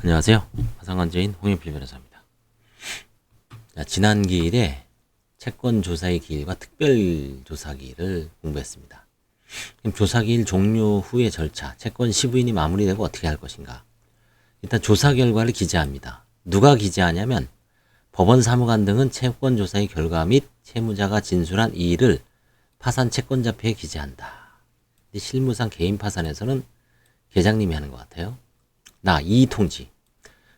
안녕하세요. 화상관제인 홍영필 변호사입니다. 자, 지난 기일에 채권 조사의 기일과 특별 조사 기일을 공부했습니다. 그럼 조사 기일 종료 후의 절차, 채권 시부인이 마무리되고 어떻게 할 것인가? 일단 조사 결과를 기재합니다. 누가 기재하냐면 법원 사무관 등은 채권 조사의 결과 및 채무자가 진술한 이의를 파산 채권자표에 기재한다. 실무상 개인 파산에서는 계장님이 하는 것 같아요. 이의통지.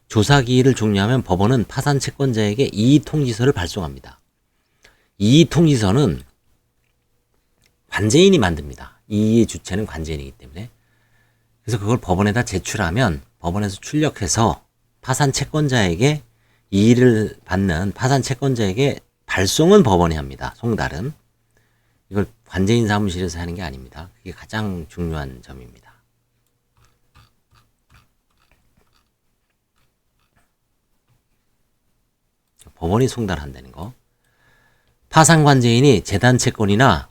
조사 기일을 종료하면 법원은 파산 채권자에게 이의통지서를 발송합니다. 이의통지서는 관제인이 만듭니다. 이의의 주체는 관제인이기 때문에. 그래서 그걸 법원에다 제출하면 법원에서 출력해서 파산 채권자에게 이의를 받는 파산 채권자에게 발송은 법원이 합니다. 송달은. 이걸 관제인 사무실에서 하는 게 아닙니다. 그게 가장 중요한 점입니다. 법원이 송달한다는 거. 파산관제인이 재단 채권이나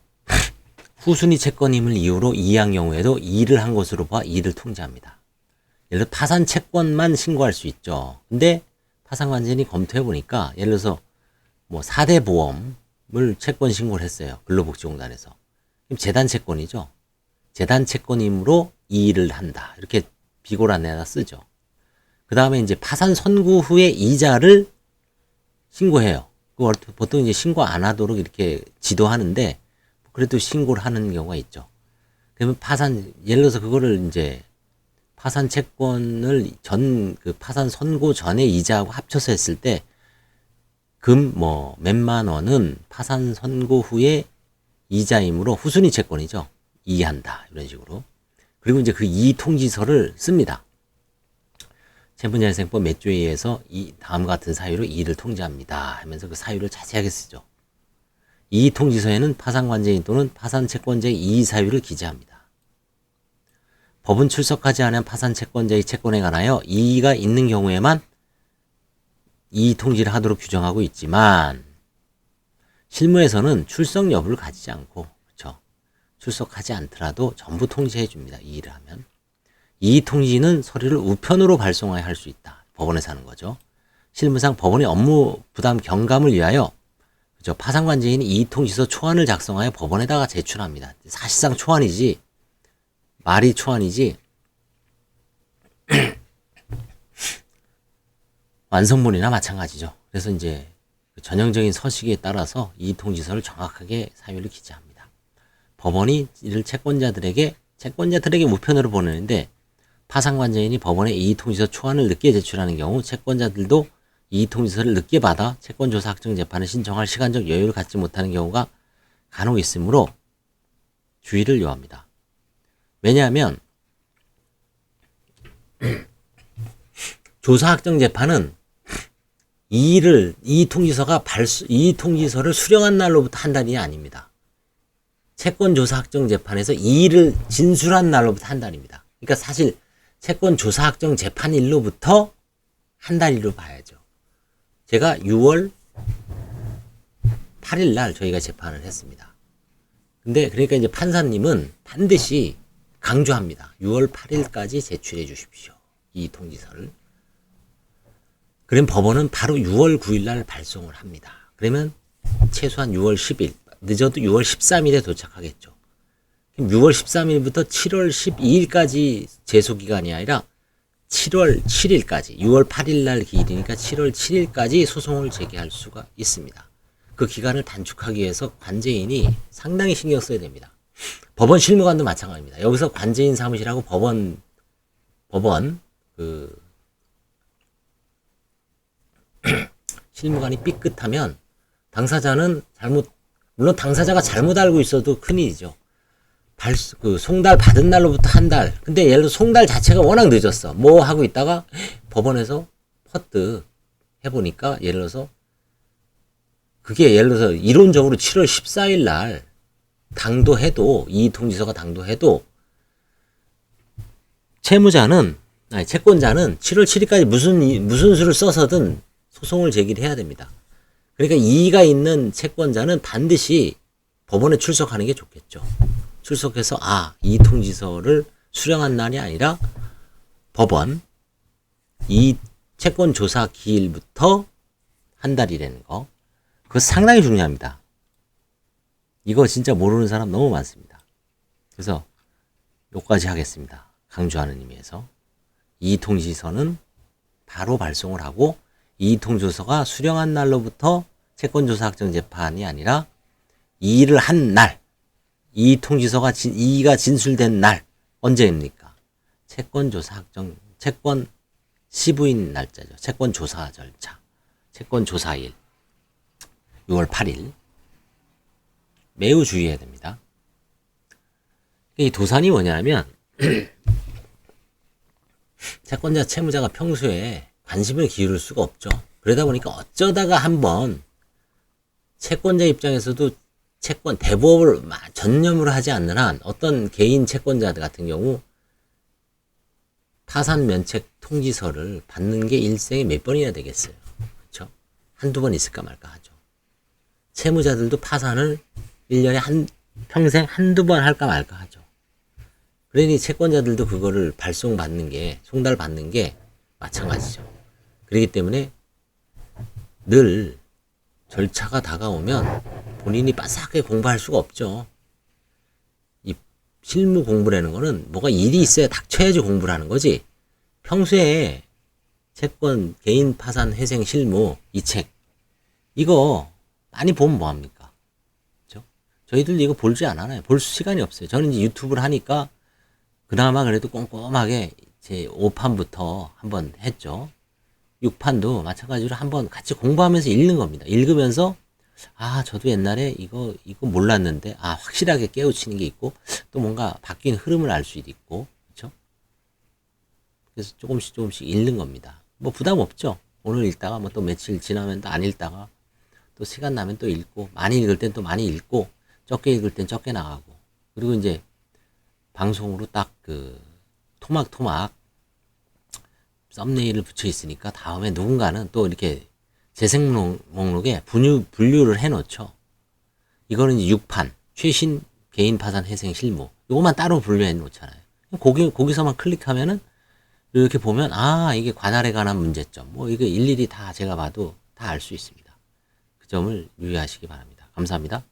후순위 채권임을 이유로 이의한 경우에도 이의를 한 것으로 봐 이의를 통지합니다. 예를 들어 파산 채권만 신고할 수 있죠. 근데 파산관제인이 검토해 보니까 예를 들어서 뭐 4대 보험을 채권 신고를 했어요. 근로복지공단에서. 그럼 재단 채권이죠. 재단 채권이므로 이의를 한다. 이렇게 비고란에다 쓰죠. 그 다음에 이제 파산 선고 후에 이자를 신고해요. 보통 이제 신고 안 하도록 이렇게 지도하는데, 그래도 신고를 하는 경우가 있죠. 그러면 예를 들어서 그거를 이제 파산 채권을 그 파산 선고 전에 이자하고 합쳐서 했을 때, 몇만 원은 파산 선고 후에 이자이므로 후순위 채권이죠. 이의한다. 이런 식으로. 그리고 이제 그 이의 통지서를 씁니다. 채무자회생법 몇 조에 의해서 이 다음과 같은 사유로 이의를 통지합니다 하면서 그 사유를 자세하게 쓰죠. 이의 통지서에는 파산관제인 또는 파산채권자의 이의 사유를 기재합니다. 법은 출석하지 않은 파산채권자의 채권에 관하여 이의가 있는 경우에만 이의 통지를 하도록 규정하고 있지만 실무에서는 출석 여부를 가지지 않고 그렇죠. 출석하지 않더라도 전부 통지해 줍니다. 이의를 하면. 이의 통지는 서류를 우편으로 발송해야 할 수 있다. 법원에서 하는 거죠. 실무상 법원의 업무 부담 경감을 위하여 그죠? 파산관제인이 이의 통지서 초안을 작성하여 법원에다가 제출합니다. 사실상 초안이지 말이 초안이지 완성본이나 마찬가지죠. 그래서 이제 전형적인 서식에 따라서 이의 통지서를 정확하게 사유를 기재합니다. 법원이 이를 채권자들에게 우편으로 보내는데 파산관제인이 법원에 이의통지서 초안을 늦게 제출하는 경우 채권자들도 이의통지서를 늦게 받아 채권조사 확정 재판을 신청할 시간적 여유를 갖지 못하는 경우가 간혹 있으므로 주의를 요합니다. 왜냐하면 조사 확정 재판은 이의통지서를 수령한 날로부터 한 달이 아닙니다. 채권조사 확정 재판에서 이의를 진술한 날로부터 한 달입니다. 그러니까 사실 채권 조사 확정 재판일로부터 한 달일로 봐야죠. 제가 6월 8일 날 저희가 재판을 했습니다. 근데 그러니까 이제 판사님은 반드시 강조합니다. 6월 8일까지 제출해 주십시오. 이 통지서를. 그럼 법원은 바로 6월 9일 날 발송을 합니다. 그러면 최소한 6월 10일, 늦어도 6월 13일에 도착하겠죠. 6월 13일부터 7월 12일까지 제소기간이 아니라 7월 7일까지 6월 8일 날 기일이니까 7월 7일까지 소송을 제기할 수가 있습니다. 그 기간을 단축하기 위해서 관제인이 상당히 신경 써야 됩니다. 법원 실무관도 마찬가지입니다. 여기서 관제인 사무실하고 법원 실무관이 삐끗하면 물론 당사자가 잘못 알고 있어도 큰일이죠. 송달 받은 날로부터 한 달. 근데 예를 들어 송달 자체가 워낙 늦었어. 뭐 하고 있다가 법원에서 퍼뜩 해보니까 예를 들어서 이론적으로 7월 14일 날 이의통지서가 당도해도 채권자는 7월 7일까지 무슨 수를 써서든 소송을 제기를 해야 됩니다. 그러니까 이의가 있는 채권자는 반드시 법원에 출석하는 게 좋겠죠. 출석해서 이의통지서를 수령한 날이 아니라 법원 이 채권 조사 기일부터 한 달이라는 거. 그거 상당히 중요합니다. 이거 진짜 모르는 사람 너무 많습니다. 그래서 요까지 하겠습니다. 강조하는 의미에서. 이의통지서는 바로 발송을 하고 이의통지서가 수령한 날로부터 채권조사 확정재판이 아니라 이의를 한 날, 이의통지서가 이의가 진술된 날 언제입니까? 채권조사 확정, 채권 시부인 날짜죠. 채권조사 절차, 채권조사일 6월 8일 매우 주의해야 됩니다. 이 도산이 뭐냐면 채권자, 채무자가 평소에 관심을 기울일 수가 없죠. 그러다 보니까 어쩌다가 한번 채권자 입장에서도 채권 대부업을 전념으로 하지 않는 한 어떤 개인 채권자들 같은 경우 파산 면책 통지서를 받는 게 일생에 몇 번이나 되겠어요. 그렇죠? 한두 번 있을까 말까 하죠. 채무자들도 파산을 1년에 평생 한두 번 할까 말까 하죠. 그러니 채권자들도 그거를 발송받는 게, 송달받는 게 마찬가지죠. 그렇기 때문에 늘 절차가 다가오면 본인이 빠삭하게 공부할 수가 없죠. 이 실무 공부라는 거는 뭐가 일이 있어야 닥쳐야지 공부를 하는 거지. 평소에 채권, 개인 파산, 회생, 실무, 이 책, 이거 많이 보면 뭐합니까? 그죠? 저희들 이거 볼지 않아요. 볼 시간이 없어요. 저는 이제 유튜브를 하니까 그나마 그래도 꼼꼼하게 제 5판부터 한번 했죠. 6판도 마찬가지로 한번 같이 공부하면서 읽는 겁니다. 읽으면서 저도 옛날에 이거 몰랐는데 확실하게 깨우치는 게 있고 또 뭔가 바뀐 흐름을 알 수도 있고 그렇죠? 그래서 조금씩 읽는 겁니다. 뭐 부담 없죠. 오늘 읽다가 뭐 또 며칠 지나면 또 안 읽다가 또 시간 나면 또 읽고 많이 읽을 땐 또 많이 읽고 적게 읽을 땐 적게 나가고 그리고 이제 방송으로 딱 그 토막토막 썸네일을 붙여 있으니까 다음에 누군가는 또 이렇게 재생 목록에 분류를 해 놓죠. 이거는 이제 6판 최신 개인 파산 회생 실무 요것만 따로 분류해 놓잖아요. 거기서만 클릭하면은 이렇게 보면 이게 관할에 관한 문제점 뭐 이거 일일이 다 제가 봐도 다 알 수 있습니다. 그 점을 유의하시기 바랍니다. 감사합니다.